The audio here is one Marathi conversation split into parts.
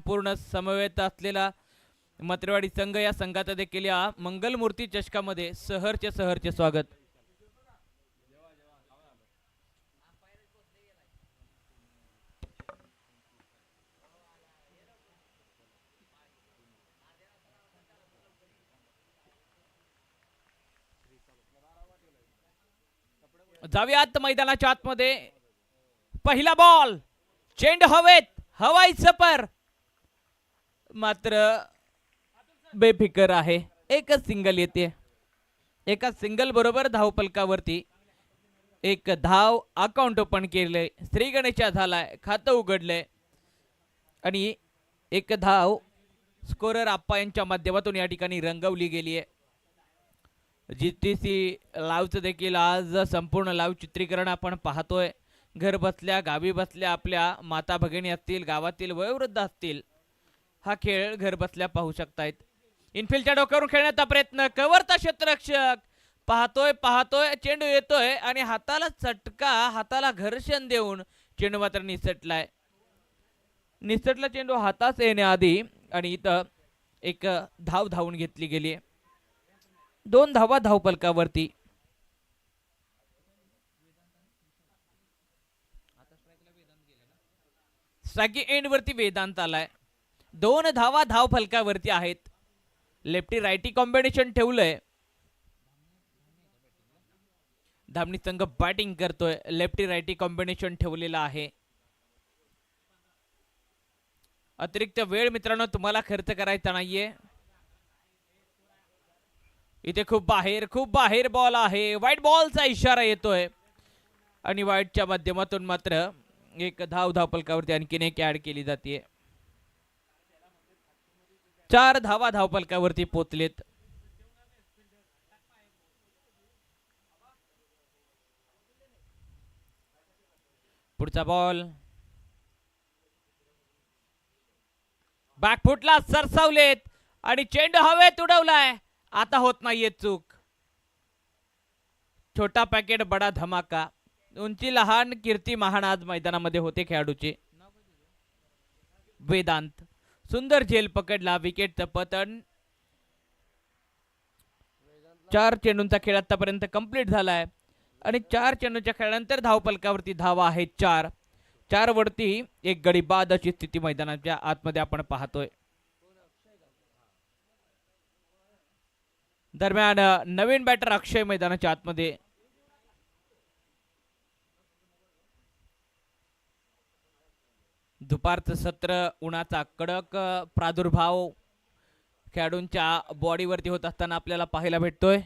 संपूर्ण समवेत असलेला मतरेवाडी संघ या संघाचा देखील या मंगलमूर्ती चषकामध्ये सहर्चे स्वागत. जाऊयात मैदानाच्या आतमध्ये. पहिला बॉल, चेंडू हवेत, हवाई सपर, मात्र बेफिकर आहे. एकच सिंगल येते. एका सिंगल बरोबर धावफलकावरती एक धाव अकाउंट ओपन केले. श्री गणेशा झालाय, खातं उघडलंय आणि एक धाव स्कोरर आप्पा यांच्या माध्यमातून या ठिकाणी रंगवली गेली आहे. GTC लाईव्हचं देखील आज संपूर्ण लाईव्ह चित्रीकरण आपण पाहतोय. घर बसल्या गावी बसल्या आपल्या माता भगिनी असतील, गावातील वयोवृद्ध असतील, हा खेळ घर बसल्या पाहू शकतायत. इनफिल्डच्या डोक्यावरून खेळण्याचा प्रयत्न, कव्हरचा क्षेत्ररक्षक पाहतोय चेंडू येतोय आणि हाताला चटका, हाताला घर्षण देऊन चेंडू मात्र निसटलाय. निसटला चेंडू हातात येण्याआधी आणि इथं एक धाव धावून घेतली गेली. 2 धावा धावफलकावरती. स्ट्रायकिंग एंड वरती वेदांत आलाय. 2 धावा धावफलकावरती आहेत. लेफ्टी रायटी कॉम्बिनेशन ठेवलंय. धामणी संघ बॅटिंग करतोय. लेफ्टी रायटी कॉम्बिनेशन ठेवलेला आहे. अतिरिक्त वेळ मित्रांनो तुम्हाला खर्च करायचा नाहीये. इथे खूप बाहेर बॉल आहे. वाईट बॉलचा इशारा येतोय आणि वाईटच्या माध्यमातून मात्र एक धावफलकावरती आणखीन एक ऍड केली जाते. 4 धावा धावफलकावरती पोचलेत. पुढचा बॉल बॅकफुटला सरसावलेत आणि चेंडू हवेत उडवलाय. आता होत नाहीये चूक. छोटा पॅकेट बडा धमाका. उंची लहान कीर्ती महान आज मैदानामध्ये होते खेळाडूचे. वेदांत सुंदर झेल पकडला. विकेटचं पतन. 4 चेंडूंचा खेळ आतापर्यंत कंप्लीट झालाय आणि 4 चेंडूंच्या खेळानंतर धावफलकावरती धावा आहेत 4 वरती एक गडी बाद अशी स्थिती मैदानाच्या आतमध्ये आपण पाहतोय. दरम्यान नवीन बॅटर अक्षय मैदानाच्या आतमध्ये. दुपारचं सत्र, उन्हाचा कडक प्रादुर्भाव खेळाडूंच्या बॉडीवरती होत असताना आपल्याला पाहायला भेटतोय.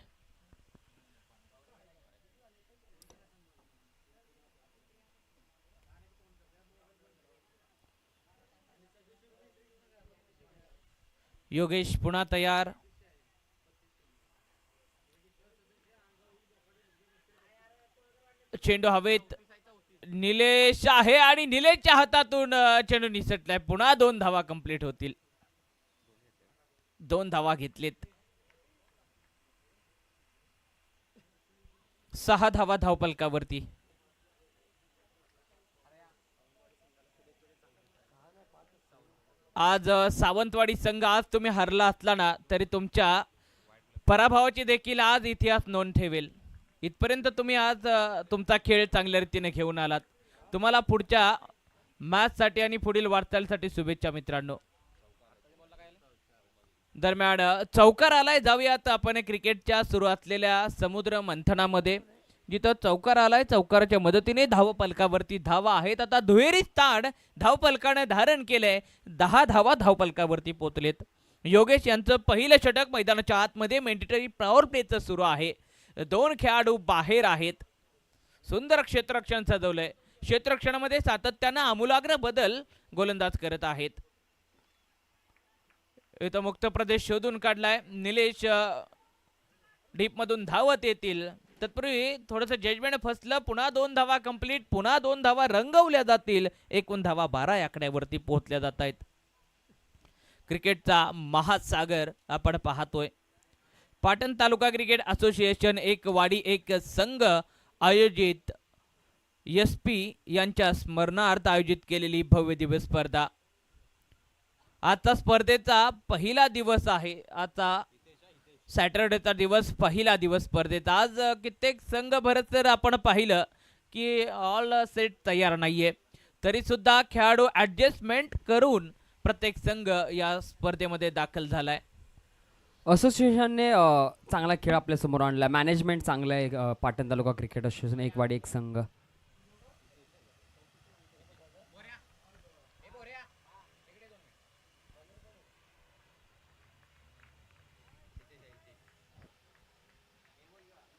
योगेश पुन्हा तयार. चेंडू हवेत. निलेश आहे आणि निलेशच्या हातातून चेंडू निसटलाय. पुन्हा 2 धावा कंप्लीट होतील. 2 धावा घेतलेत. 6 धावा धावफलकावरती. आज सावंतवाडी संघ आज तुम्ही हरला असला ना तरी तुमच्या पराभवाची देखील आज इतिहास नोंद ठेवेल. इथपर्यंत तुम्ही आज तुमचा खेळ चांगल्या रीतीने घेऊन आलात. तुम्हाला पुढच्या मॅच साठी आणि पुढील वाटचालीसाठी शुभेच्छा मित्रांनो. दरम्यान चौकार आलाय. जाऊयात आपण क्रिकेटच्या सुरू असलेल्या समुद्र मंथनामध्ये, जिथं चौकार आलाय. चौकाराच्या मदतीने धावफलकावरती धावा आहेत. आता दुहेरी स्थान धावफलकाने धारण केलंय. 10 धावा धावफलकावरती पोहोचलेत. योगेश यांचं पहिलं षटक मैदानाच्या आतमध्ये मॅन्डेटरी पॉवर प्लेचं सुरू आहे. 2 खेळाडू बाहेर आहेत. सुंदर क्षेत्ररक्षण सजवलंय. क्षेत्ररक्षणामध्ये सातत्यानं आमूलाग्र बदल गोलंदाज करत आहेत. इथं मुक्त प्रदेश शोधून काढलाय. निलेश डीप मधून धावत येतील. तत्पूर्वी थोडंसं जजमेंट फसलं. पुन्हा 2 धावा कंप्लीट. पुन्हा 2 धावा रंगवल्या जातील. एकूण धावा 12 या आकड्यावरती पोहोचल्या जात आहेत. क्रिकेटचा महासागर आपण पाहतोय. पाटण तालुका क्रिकेट असोसिएशन एक वाडी एक संघ आयोजित SP यांच्या स्मरणार्थ आयोजित केलेली भव्य दिव्य स्पर्धा. आजचा स्पर्धेचा पहिला दिवस आहे. आता सॅटर्डेचा दिवस, पहिला दिवस स्पर्धेचा. आज कित्येक संघ भरत जर आपण पाहिलं की ऑल सेट तयार नाहीये, तरी सुद्धा खेळाडू ऍडजस्टमेंट करून प्रत्येक संघ या स्पर्धेमध्ये दाखल झालाय. असोसिएशनने चांगला खेळ आपल्यासमोर आणला. मॅनेजमेंट चांगलं आहे. पाटण तालुका क्रिकेट असोसिएशन, एक वाडी एक संघ.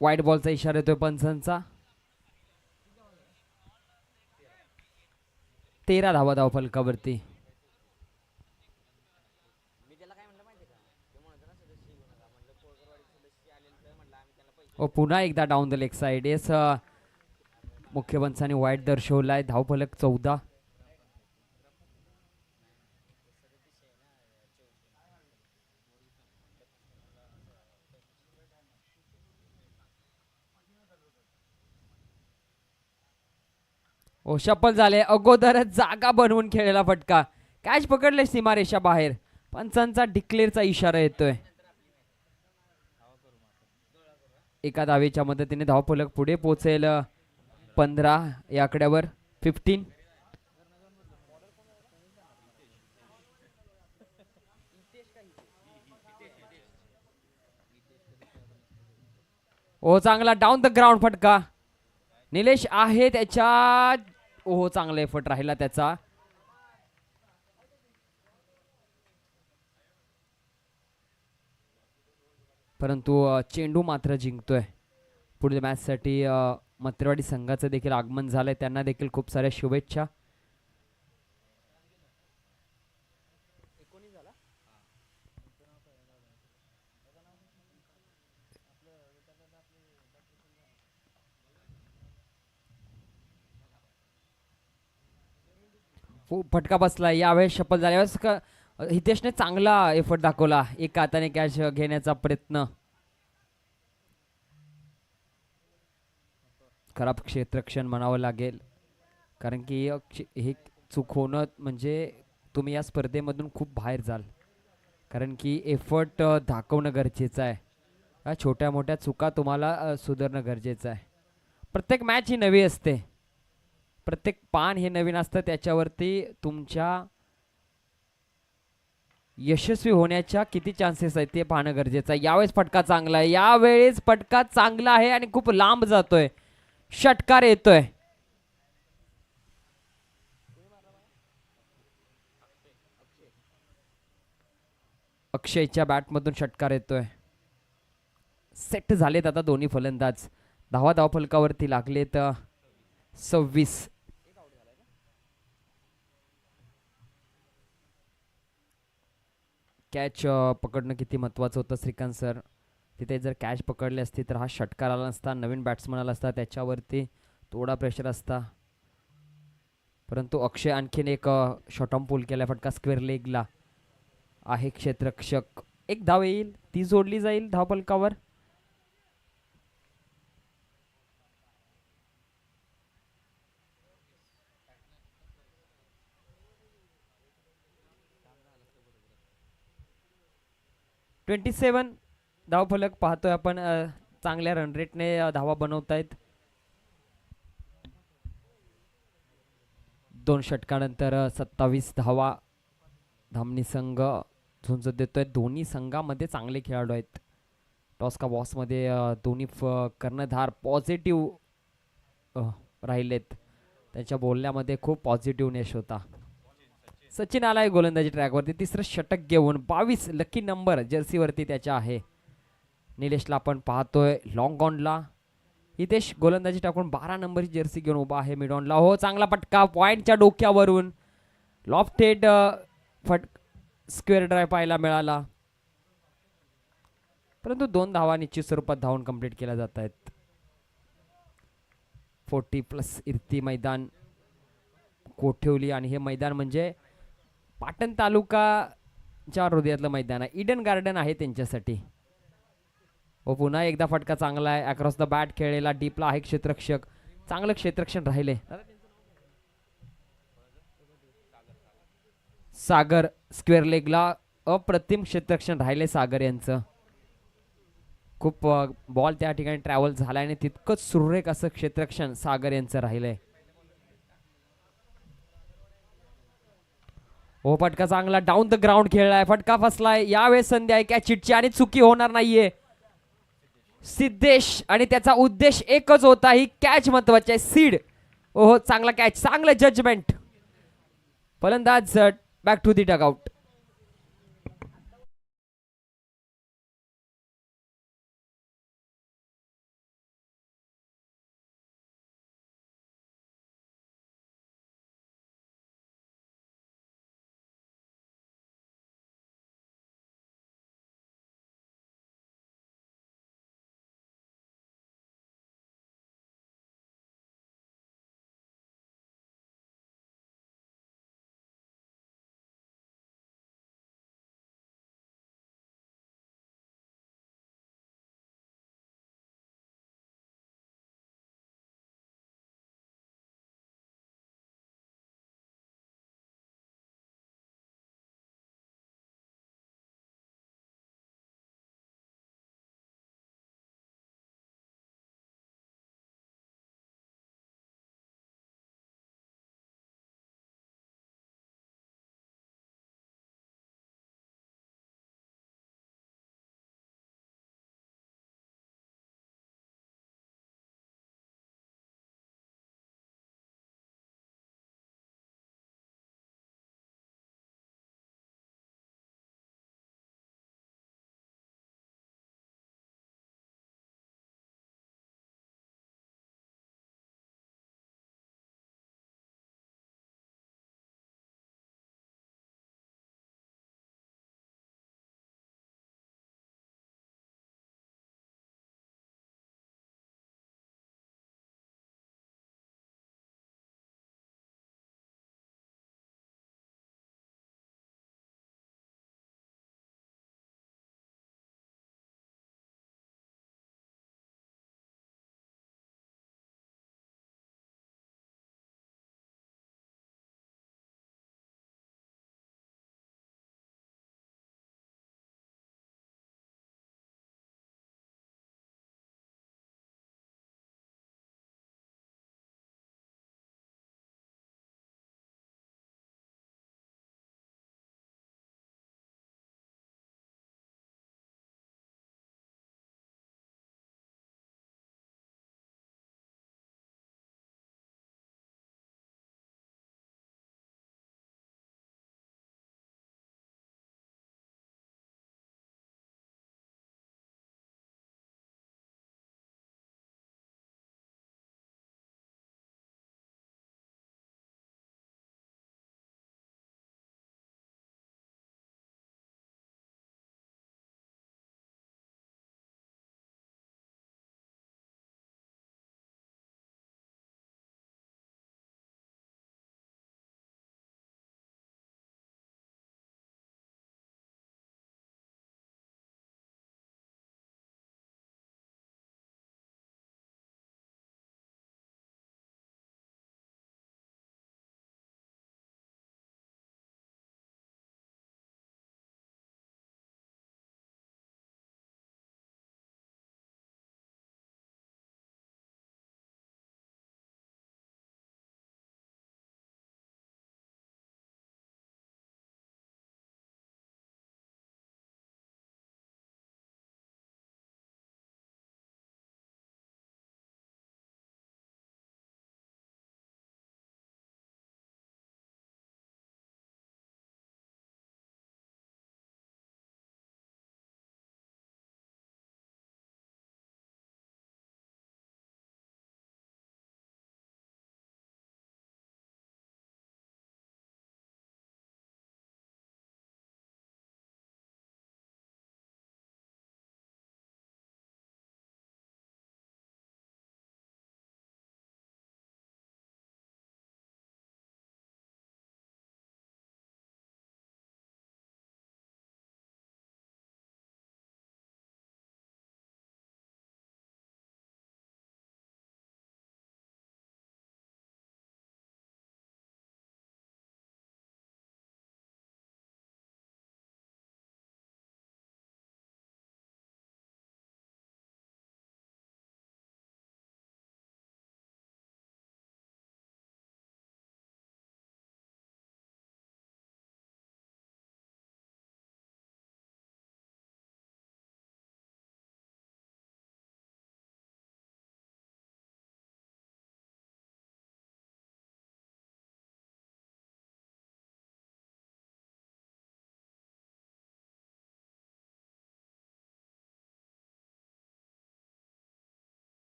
व्हाईट बॉलचा इशारा येतोय पंचांचा. 13 धावा धाव फलकावरती. पुन्हा एकदा down the leg side. Yes, मुख्य पंचाने व्हाईट दर्शवलाय. धावफलक 14. शपल झाले. अगोदरच जागा बनवून खेळलेला फटका. कॅच पकडले सीमारेषा बाहेर. पंचांचा डिक्लेअरचा इशारा येतोय. एका धावेच्या मदतीने धावफलक पुढे पोहोचेल 15 या आकड्यावर. 15. चांगला डाऊन द ग्राउंड फटका. निलेश आहे त्याच्या. चांगला एफर्ट राहिला त्याचा. परंतु चेंडू मात्र जिंकतोय. पुढील मॅच साठी मत्रेवाडी संघाचं देखील आगमन झालंय. त्यांना देखील खूप साऱ्या शुभेच्छा. फटका बसला. यावेळेस शपथ झाल्यावेळेस हितेशने चांगला एफर्ट दाखवला. एका हाताने कॅच घेण्याचा प्रयत्न. खराब क्षेत्ररक्षण म्हणावं लागेल, कारण की हे चूक होणं म्हणजे तुम्ही या स्पर्धेमधून खूप बाहेर जाल. कारण की एफर्ट दाखवणं गरजेचं आहे. या छोट्या मोठ्या चुका तुम्हाला सुधारणं गरजेचं आहे. प्रत्येक मॅच ही नवी असते. प्रत्येक पान हे नवीन असतं. त्याच्यावरती तुमच्या यशस्वी होण्याच्या किती चान्सेस आहेत ते पाहणं गरजेचं आहे. यावेळेस फटका चांगला आहे. यावेळेस फटका चांगला आहे आणि खूप लांब जातोय. षटकार येतोय. अक्षयच्या बॅटमधून षटकार येतोय. सेट झालेत आता दोन्ही फलंदाज. धाव फलकावरती लागलेत 26. कॅच पकडणं किती महत्वाचं होतं श्रीकांत सर. तिथे जर कॅच पकडले असती तर हा षटकार आला नसता. नवीन बॅट्समन आला असता, त्याच्यावरती थोडा प्रेशर असता. परंतु अक्षय आणखीन एक शॉर्टम पूल केला. फटका स्क्वेअर लेगला आहे. क्षेत्ररक्षक. एक धाव येईल, ती जोडली जाईल धावफलकावर. (27) धावफलक पाहतोय आपण. चांगल्या रन रेटने धावा बनवतायत. 2 षटकानंतर 27 धावा धामणी संघ झुंज देतोय. दोन्ही संघामध्ये चांगले खेळाडू आहेत. टॉस का बॉस मध्ये दोन्ही कर्णधार पॉझिटिव्ह राहिलेत. त्यांच्या बोलण्यामध्ये खूप पॉझिटिव्हनेस होता. सचिन आलाय गोलंदाजी ट्रॅकवरती. तिसरं षटक घेऊन 22 लकी नंबर जर्सीवरती त्याच्या आहे. निलेशला आपण पाहतोय लॉंग ऑनला. हितेश गोलंदाजी टाकून 12 नंबरची जर्सी घेऊन उभा आहे मिड ऑनला. चांगला पटका पॉइंटच्या डोक्यावरून. लॉफ्टेड स्क्वेअर ड्राइव्ह पाहायला मिळाला. परंतु 2 धावा निश्चित स्वरूपात धावून कंप्लीट केल्या जात आहेत. 40+ इर्ती मैदान कोठेवली. आणि हे मैदान म्हणजे पाटण तालुकाच्या हृदयातलं मैदान आहे. ईडन गार्डन आहे त्यांच्यासाठी. पुन्हा एकदा फटका चांगला आहे. अक्रॉस द बॅट खेळलेला. डीपला आहे क्षेत्ररक्षक. चांगलं क्षेत्ररक्षण राहिले. सागर स्क्वेअर लेगला अप्रतिम क्षेत्ररक्षण राहिले सागर यांचं. खूप बॉल त्या ठिकाणी ट्रॅव्हल झाला आणि तितकंच सुरेख असं क्षेत्ररक्षण सागर यांचं राहिलंय. हो फटका चांगला डाऊन द ग्राउंड खेळलाय, फटका फसलाय. यावेळेस संधी आहे कॅच हिटची आणि चुकी होणार नाहीये. सिद्धेश आणि त्याचा उद्देश एकच होता, ही कॅच महत्वाची आहे. सीड ओहो चांगला कॅच, चांगलं जजमेंट. फलंदाज बॅक टू दी डगआउट.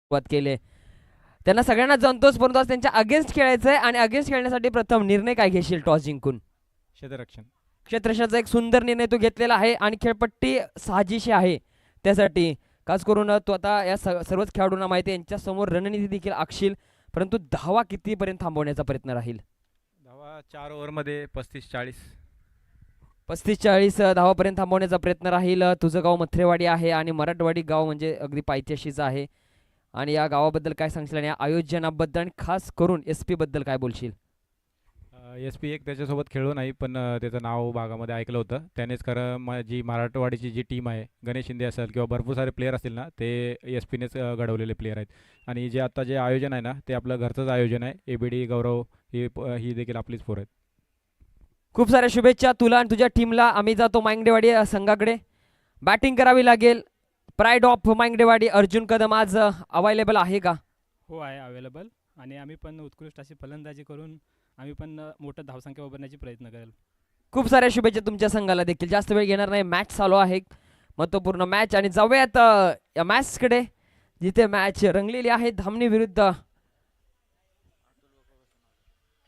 सुरुवात केली. त्यांना सगळ्यांना जमतोच, परंतु आज त्यांच्या अगेन्स्ट खेळायचं आहे आणि अगेन्स्ट खेळण्यासाठी प्रथम निर्णय काय घेशील टॉस जिंकून? क्षेत्ररक्षण. क्षेत्ररक्षणाचा एक सुंदर निर्णय तू घेतलेला आहे आणि खेळपट्टी साहजिशी आहे त्यासाठी. खास करून तू आता या सर्वच खेळाडूंना माहिती आहे यांच्या समोर रणनीती देखील आखशील, परंतु धावा कितीपर्यंत थांबवण्याचा प्रयत्न राहील? धावा 4 ओव्हरमध्ये 35-40. 35-40 धावापर्यंत थांबवण्याचा प्रयत्न राहील. तुझं गाव मथरेवाडी आहे आणि मराठवाडी गाव म्हणजे अगदी पायथ्याशीच आहे. आणि या गावाबद्दल काय सांगशील आणि या आयोजनाबद्दल आणि खास करून SP बद्दल काय बोलशील? SP एक त्याच्यासोबत खेळलो नाही, पण त्याचं नाव भागामध्ये ऐकलं होतं. त्यानेच खरं जी मराठवाडीची जी टीम आहे, गणेश शिंदे असेल किंवा भरपूर सारे प्लेयर असतील ना, ते SP नेच घडवलेले प्लेयर आहेत. आणि जे आता जे आयोजन आहे ना, ते आपलं घरचंच आयोजन आहे. ABD गौरव ही देखील आपलीच पोर आहेत. खूप साऱ्या शुभेच्छा तुला आणि तुझ्या टीमला. आम्ही जातो मांगडेवाडी संघाकडे. बॅटिंग करावी लागेल. प्राईड ऑफ मांगडेवाडी अर्जुन कदम आज अवेलेबल आहे का? हो आहे अवेलेबल. आणि आम्ही पण उत्कृष्ट अशी फलंदाजी करून आम्ही पण मोठं धावसंख्या उभारण्याची प्रयत्न करेल. खूप साऱ्या शुभेच्छा तुमच्या संघाला देखील. जास्त वेळ घेणार नाही, मॅच चालू आहे, महत्त्वपूर्ण मॅच. आणि जाऊयात या मॅचकडे जिथे मॅच रंगलेली आहे. धामणी विरुद्ध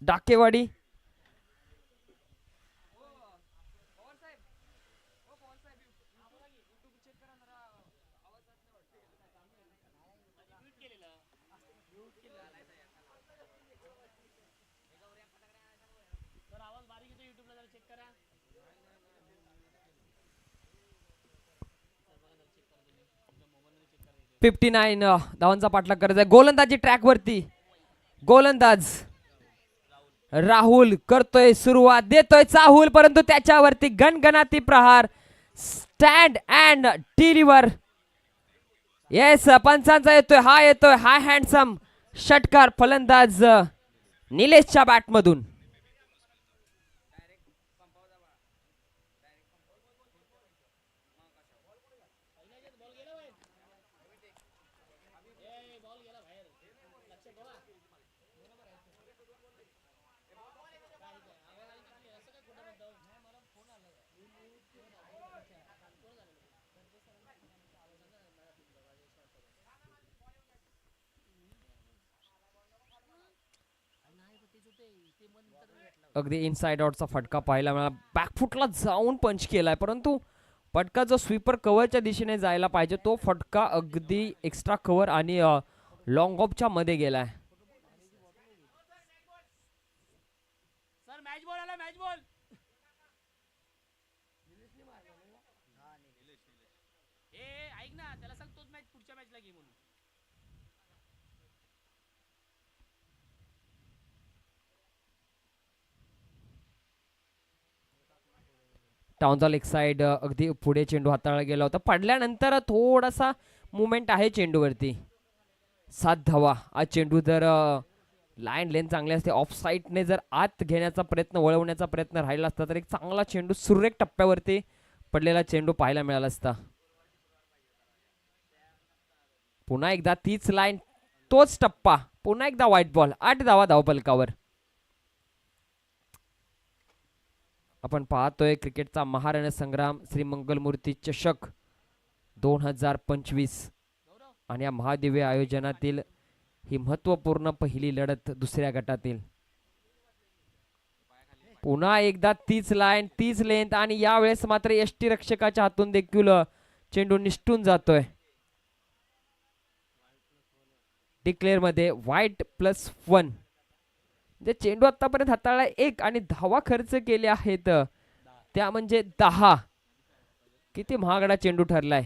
डाकेवाडी. फिफ्टी 59 धावांचा पाठलाग करायचा आहे. गोलंदाजी ट्रॅक वरती. गोलंदाज राहुल करतोय सुरुवात, देतोय चाहूल, परंतु त्याच्यावरती गणगणाती प्रहार. Stand and deliver. येस, पंचांचा येतोय, हा येतोय, हा हँडसम षटकार फलंदाज निलेशच्या बॅटमधून. अगदी इनसाइड आउटचा फटका पाहायला मिळाला. बॅकफुटला जाऊन पंच केलाय, परंतु फटका जो स्वीपर कव्हरच्या दिशेने जायला पाहिजे तो फटका अगदी एक्स्ट्रा कव्हर आणि लॉंग ऑफच्या मध्ये गेलाय. सर मॅच बॉल आला, मॅच बॉल. ऐक ना, त्याला सांग तोच मॅच पुढच्या मॅचला घे म्हणून. टाउनचा लेग साइड अगदी पुढे चेंडू हाताळला गेला होता. पडल्यानंतर थोडासा मुवमेंट आहे चेंडूवरती. 7 धावा. आज चेंडू जर लाईन लेंथ चांगली असते, ऑफ साईडने जर आत घेण्याचा प्रयत्न, वळवण्याचा प्रयत्न राहिला असता तर एक चांगला चेंडू सुरेख टप्प्यावरती पडलेला चेंडू पाहायला मिळाला असता. पुन्हा एकदा तीच लाईन, तोच टप्पा, पुन्हा एकदा व्हाईट बॉल. 8 धावा धावफलकावर. आपण पाहतोय क्रिकेटचा महारणसंग्राम श्री मंगलमूर्ती चषक 2025 आणि या महादिव्य आयोजनातील ही महत्वपूर्ण पहिली लढत दुसऱ्या गटातील. पुन्हा एकदा तीच लाईन, तीच लेंथ आणि यावेळेस मात्र यष्टी रक्षकाच्या हातून देखील चेंडू निष्ठून जातोय. डिक्लेअर मध्ये व्हाईट +1 म्हणजे चेंडू आतापर्यंत हाताळला 1 आणि धावा खर्च केले आहेत त्या म्हणजे 10. किती महागडा चेंडू ठरलाय.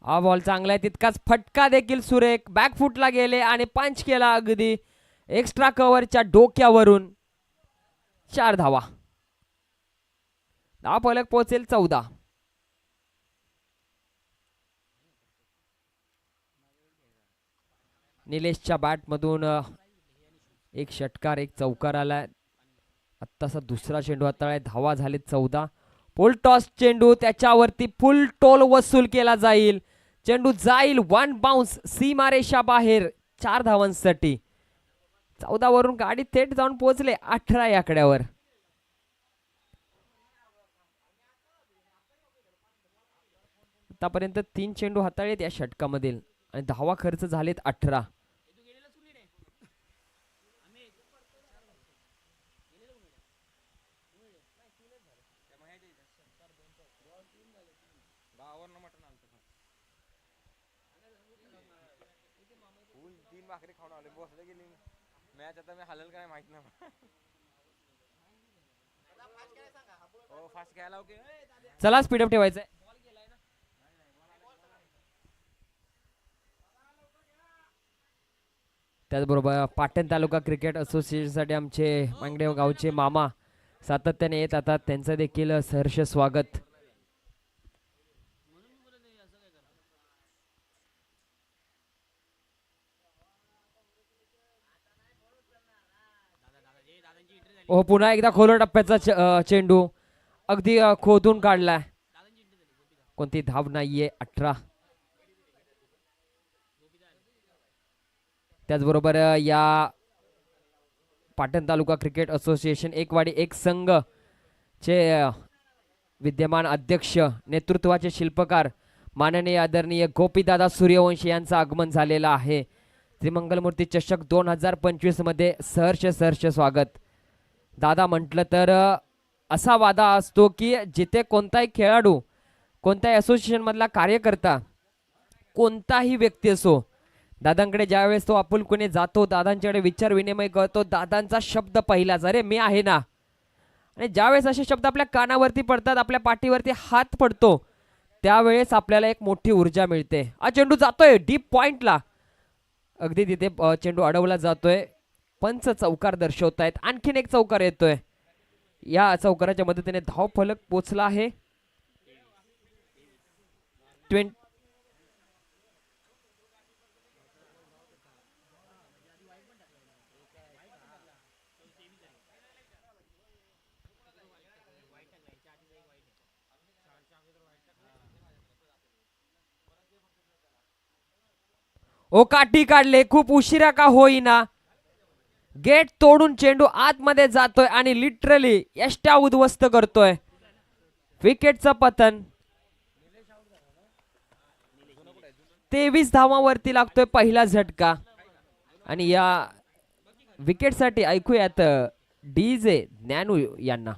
हा बॉल चांगला आहे, तितकाच फटका देखील सुरेख. बॅकफुटला गेले आणि पंच केला अगदी एक्स्ट्रा कव्हरच्या डोक्यावरून. 4 धावा. धाव फलक पोहोचेल 14. निलेशच्या बॅटमधून एक षटकार, एक चौकार आलाय. आत्ताचा दुसरा चेंडू हाताळलाय. धावा झाले 14. फुल टॉस चेंडू, त्याच्यावरती फुल टोल वसूल केला जाईल. चेंडू जाईल 1 बाउन्स सीमारेषा बाहेर 4 धावांसाठी. 14 वरून गाडी थेट जाऊन पोहोचले 18 या आकड्यावर. आतापर्यंत 3 चेंडू हाताळलेत या षटकामधील आणि धावा खर्च झालेत 18. तीन भाकरी खाऊन आले बसले गेली मॅच आता मी हलल काय माहित नाही हो फास्ट घ्यायला ओके चला स्पीडअप ठेवायचंय. त्याचबरोबर पाटण तालुका क्रिकेट असोसिएशनसाठी आमचे मांगडेव गावचे मामा सातत्याने येत आता त्यांचं देखील सहर्ष स्वागत. ओ पुन्हा एकदा खोल टप्प्याचा चेंडू अगदी खोदून काढलाय. कोणती धाव नाहीये. 18. त्याचबरोबर या पाटण तालुका क्रिकेट असोसिएशन एकवाडी एक संघ चे विद्यमान अध्यक्ष नेतृत्वाचे शिल्पकार माननीय आदरणीय गोपीदादा सूर्यवंशी यांचं आगमन झालेलं आहे. त्रिमंगलमूर्ती चषक 2025 मध्ये सहर्ष स्वागत. दादा म्हटलं तर असा वादा असतो की जिथे कोणताही खेळाडू कोणत्याही असोसिएशन मधला कार्यकर्ता कोणताही व्यक्ती असो दादांकडे ज्यावेळेस तो आपुलकीने जातो दादांच्याकडे विचार विनिमय करतो दादांचा शब्द पहिलाच अरे मी आहे ना. आणि ज्यावेळेस असे शब्द आपल्या कानावरती पडतात आपल्या पाठीवरती हात पडतो त्यावेळेस आपल्याला एक मोठी ऊर्जा मिळते. हा चेंडू जातोय डीप पॉइंटला अगदी तिथे चेंडू अडवला जातोय. पंच चौकार दर्शवतायत. आणखीन एक चौकार येतोय. या चौकाराच्या मदतीने धाव फलक पोचला आहे. ओ काठी काढले खूप उशिरा का होईना गेट तोडून चेंडू आतमध्ये जातोय आणि लिटरली यष्टा उद्ध्वस्त करतोय. विकेटचं पतन. 23 धावांवरती लागतोय पहिला झटका आणि या विकेटसाठी ऐकूयात डीजे ज्ञानू यांना.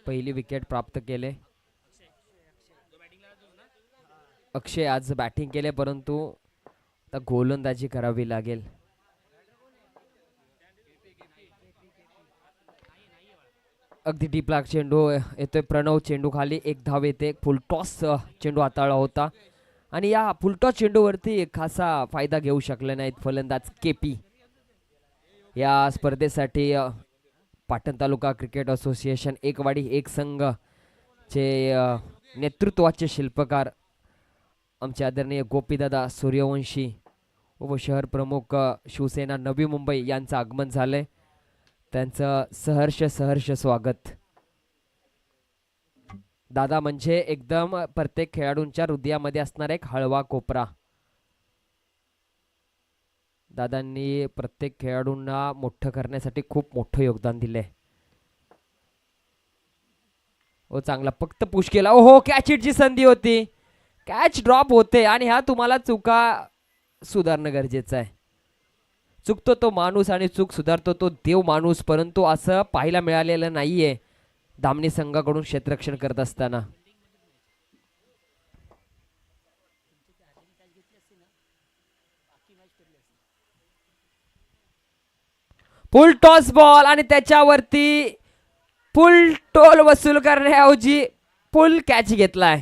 पहिली विकेट प्राप्त केले. अक्षय आज बॅटिंग केले परंतु आता गोलंदाजी करावी लागेल. अगदी डीपला चेंडू येतोय. प्रणव चेंडू खाली एक धाव येते. फुल टॉस चेंडू हाताळला होता आणि या फुल टॉस चेंडूवरती खासा फायदा घेऊ शकले नाहीत फलंदाज केपी. या स्पर्धेसाठी पाटण तालुका क्रिकेट असोसिएशन एकवाडी एक संघ चे नेतृत्वाचे शिल्पकार आमचे आदरणीय गोपीदादा सूर्यवंशी उपशहर प्रमुख शिवसेना नवी मुंबई यांचं आगमन झालंय. त्यांचं सहर्ष स्वागत. दादा म्हणजे एकदम प्रत्येक खेळाडूंच्या हृदयामध्ये असणारा एक हळवा कोपरा. दादांनी प्रत्येक खेळाडूंना मोठं करण्यासाठी खूप मोठं योगदान दिलंय. ओ चांगला फक्त पुश केला. ओहो कॅच हिटची संधी होती. कॅच ड्रॉप होते आणि ह्या तुम्हाला चुका सुधारणं गरजेचं आहे. चुकतो तो माणूस आणि चूक सुधारतो तो देव माणूस परंतु असं पाहायला मिळालेलं नाहीये धामणी संघाकडून क्षेत्ररक्षण करत असताना. फुल टॉस बॉल आणि त्याच्यावरती फुल टोल वसूल करण्याऐवजी फुल कॅच घेतलाय.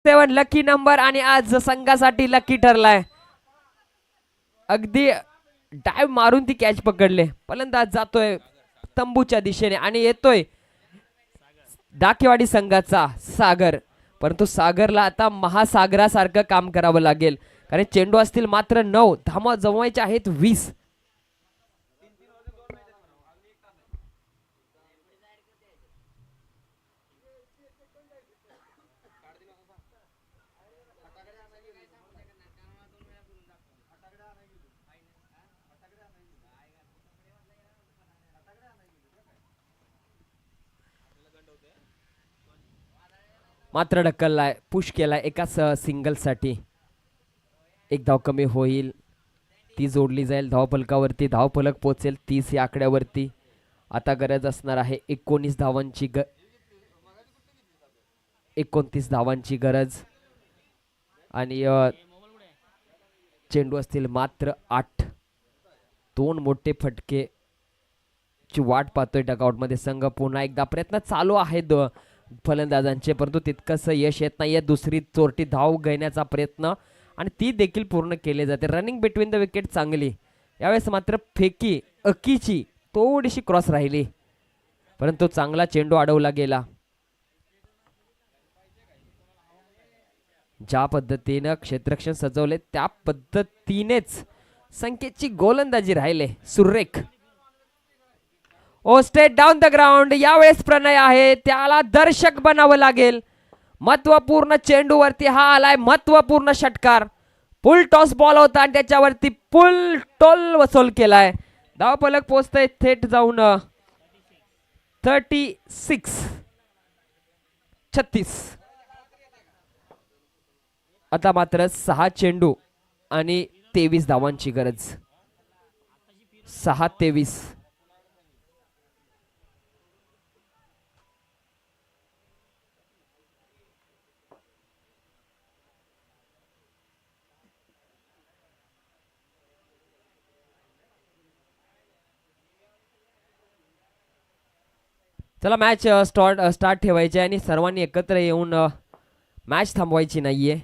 7 लकी नंबर आणि आज संघासाठी लकी ठरलाय. अगदी डायव्ह मारून ती कॅच पकडले. फलंदाज जातोय तंबूच्या दिशेने आणि येतोय डाकेवाडी संघाचा सागर. परंतु सागरला आता महासागरासारखं काम करावं लागेल, कारण चेंडू असतील मात्र 9, धावा जमवायचे आहेत 20. मात्र ढकललाय, पुश केलाय एकाच सिंगल साठी. एक धाव कमी होईल, ती जोडली जाईल धावफलकावरती. धावफलक पोहोचेल 30 या आकड्यावरती. आता गरज असणार आहे 19 धावांची 29 धावांची गरज. आणि चेंडू असतील मात्र 8. 2 मोठे फटके ची वाट पाहतोय डगआउट मध्ये संघ. पुन्हा एकदा प्रयत्न चालू आहेत फलंदाजांचे, परंतु तितकंसं यश येत नाहीये. दुसरी चोरटी धाव घेण्याचा प्रयत्न आणि ती देखील पूर्ण केली जाते. रनिंग बिटवीन द विकेट चांगली. यावेळेस मात्र फेकी अकीची थोडीशी क्रॉस राहिली, परंतु चांगला चेंडू अडवला गेला. ज्या पद्धतीनं क्षेत्ररक्षण सजवले त्या पद्धतीनेच संख्येची गोलंदाजी राहिले सुरेख. ओ स्ट्रेट डाऊन द ग्राउंड. यावेळेस प्रणय आहे, त्याला दर्शक बनावं लागेल. महत्वपूर्ण चेंडूवरती हा आलाय महत्वपूर्ण षटकार. फुल टॉस बॉल होता आणि त्याच्यावरती फुल टोल वसूल केलाय. धावफलक पोहोचतंय थेट जाऊन 36. आता मात्र 6 चेंडू आणि 23 धावांची गरज. 6-23. चला मॅच स्टार्ट ठेवायची आणि सर्वांनी एकत्र येऊन मॅच थांबवायची नाहीये.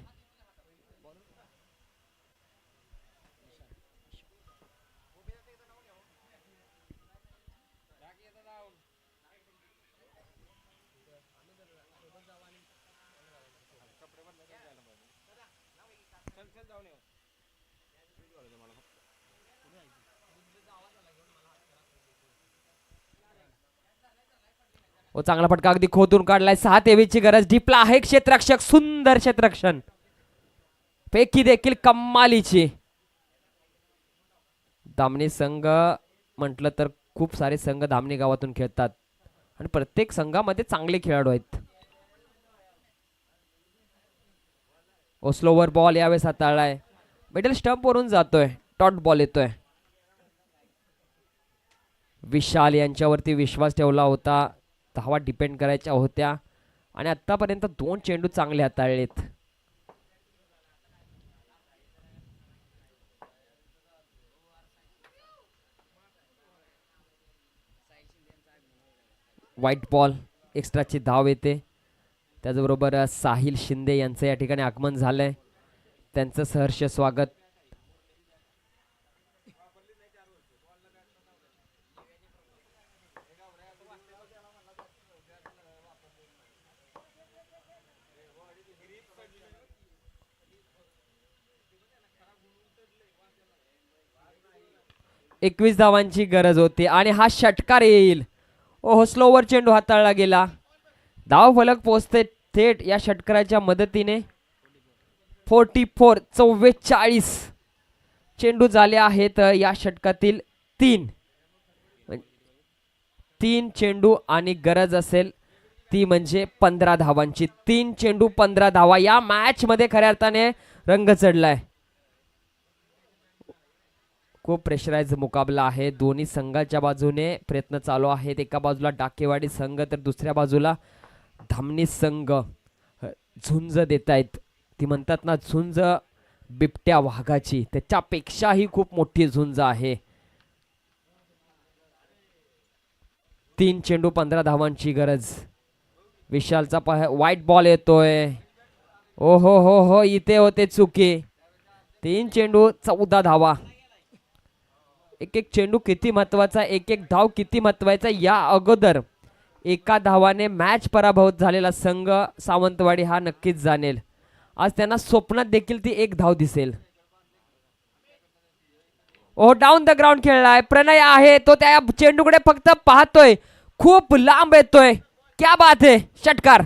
ओ चांगला फटका अगदी खोदून काढलाय. 6-23 ची गरज. डिपला आहे क्षेत्ररक्षक, सुंदर क्षेत्ररक्षण. फेकी देखील कमालीची. धामणी संघ म्हटलं तर खूप सारे संघ धामणी गावातून खेळतात आणि प्रत्येक संघामध्ये चांगले खेळाडू आहेत. ओ स्लोवर बॉल यावेळेस हाताळलाय. मिडल स्टंप वरून जातोय, टॉट बॉल येतोय. विशाल यांच्यावरती विश्वास ठेवला होता, धावा डिपेंड करायच्या होत्या आणि आतापर्यंत 2 चेंडू चांगले हाताळलेत. व्हाईट बॉल, एक्स्ट्राची धाव येते. त्याचबरोबर साहिल शिंदे यांचं या ठिकाणी आगमन झालंय, त्यांचं सहर्ष स्वागत. एकवीस धावांची गरज होती आणि हा षटकार येईल. ओहो स्लोवर चेंडू हाताळला गेला. धाव फलक पोहोचते थेट या षटकाराच्या मदतीने. 44 चेंडू झाले आहेत या षटकातील 3 चेंडू आणि गरज असेल ती म्हणजे 15 धावांची. 3 चेंडू 15 धावा. या मॅच मध्ये खऱ्या अर्थाने रंग चढलाय. खूप प्रेशराइज मुकाबला आहे. दोन्ही संघाच्या बाजूने प्रयत्न चालू आहेत. एका बाजूला डाकेवाडी संघ तर दुसऱ्या बाजूला धामणी संघ झुंज देत आहेत. ती म्हणतात ना झुंज बिबट्या वाघाची, त्याच्यापेक्षाही खूप मोठी झुंज आहे. 3 चेंडू 15 धावांची गरज. विशालचा व्हाईट बॉल येतोय. ओ हो इथे होते चुकी. 3 चेंडू 14 धावा. एक एक चेंडू किती महत्वाचा, एक एक धाव किती महत्वाचा. या अगोदर एका धावाने मॅच पराभूत झालेला संघ सावंतवाडी हा नक्कीच जाणेल. आज त्यांना स्वप्नात देखील ती एक धाव दिसेल. ओ डाऊन द ग्राउंड खेळलाय प्रणय आहे तो त्या चेंडूकडे फक्त पाहतोय. खूप लांब येतोय. क्या बात आहे. षटकार.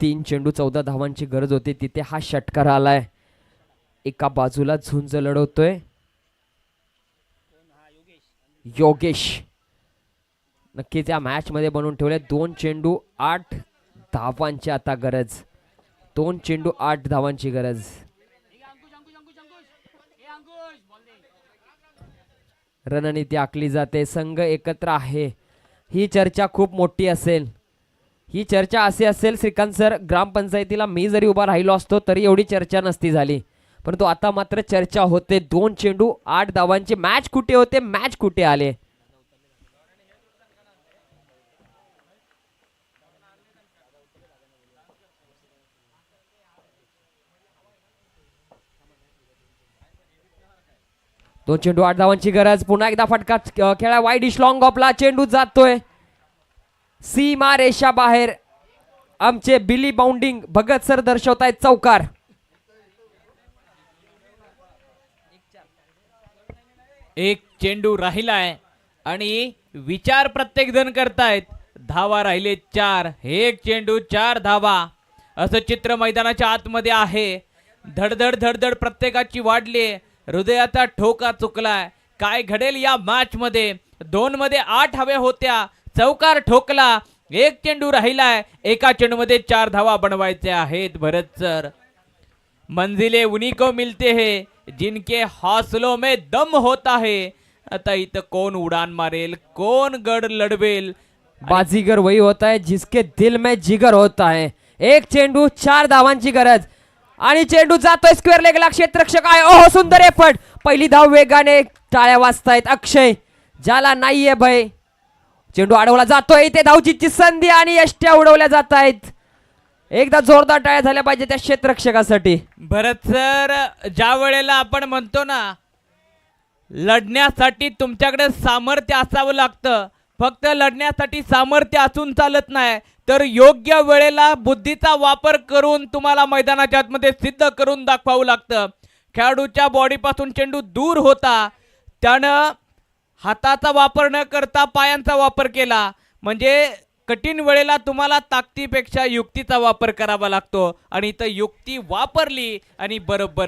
तीन चेंडू 14 धावांची गरज होती तिथे हा षटकार आलाय. एका बाजूला झुंज लढवतोय योगेश. नक्कीच या मॅच मध्ये बनवून ठेवले. 2 चेंडू 8 धावांची आता गरज. 2 चेंडू 8 धावांची गरज. रणनीती आखली जाते. संघ एकत्र आहे. ही चर्चा खूप मोठी असेल. ही चर्चा अशी असेल श्रीकांत सर, ग्रामपंचायतीला मी जरी उभा राहिलो असतो तरी एवढी चर्चा नसती झाली, परंतु आता मात्र चर्चा होते. 2 चेंडू 8 धावांची. मॅच कुठे होते, मॅच कुठे आले. दोन चेंडू 8 धावांची गरज. पुन्हा एकदा फटका खेळा. वाईड डिश लॉंग ऑफला चेंडू जातोय सीमा रेषा बाहेर. आमचे बिली बाउंडिंग भगत सर दर्शवतायत चौकार. एक चेंडू राहिलाय आणि विचार प्रत्येक जण करतायत. धावा राहिले 4. एक चेंडू 4 धावा असं चित्र मैदानाच्या आतमध्ये आहे. धडधड धडधड प्रत्येकाची वाढली. हृदयाचा ठोका चुकलाय. काय घडेल या मॅच मध्ये. 2 मध्ये 8 हवे होत्या. चौकार ठोकला. एक चेंडू राहिलाय. एका चेंडू मध्ये 4 धावा बनवायचे आहेत. भरत सर, मंजिले उन्हीं को मिलते हैं जिनके हौसलों में दम होता है. आता इथं कोण उडान मारेल, कोण गड लढवेल. बाजीगर वही होता है जिसके दिल में जिगर होता है. एक चेंडू 4 धावांची गरज आणि चेंडू जातोय स्क्वेअर लेगला. क्षेत्ररक्षक आहे. ओहो सुंदर एफर्ट. पहिली धाव वेगाने. टाळ्या वाजतायत. अक्षय ज्याला नाहीये भय. चेंडू अडवला जातोय. इथे धावचीची संधी आणि यष्ट्या उडवल्या जात आहेत. एकदा जोरदार टाळ्या झाल्या पाहिजे त्या क्षेत्ररक्षकासाठी. भरत सर, ज्या वेळेला आपण म्हणतो ना लढण्यासाठी तुमच्याकडे सामर्थ्य असावं लागतं, फक्त लढण्यासाठी सामर्थ्य असून चालत नाही, तर योग्य वेळेला बुद्धीचा वापर करून तुम्हाला मैदानाच्या आतमध्ये सिद्ध करून दाखवावं लागतं. खेळाडूच्या बॉडीपासून चेंडू दूर होता, त्यानं हाताचा वापर न करता पायांचा वापर केला. म्हणजे कठीण वेळेला तुम्हाला ताकदीपेक्षा युक्तीचा वापर करावा लागतो आणि इथं युक्ती वापरली आणि बरोबर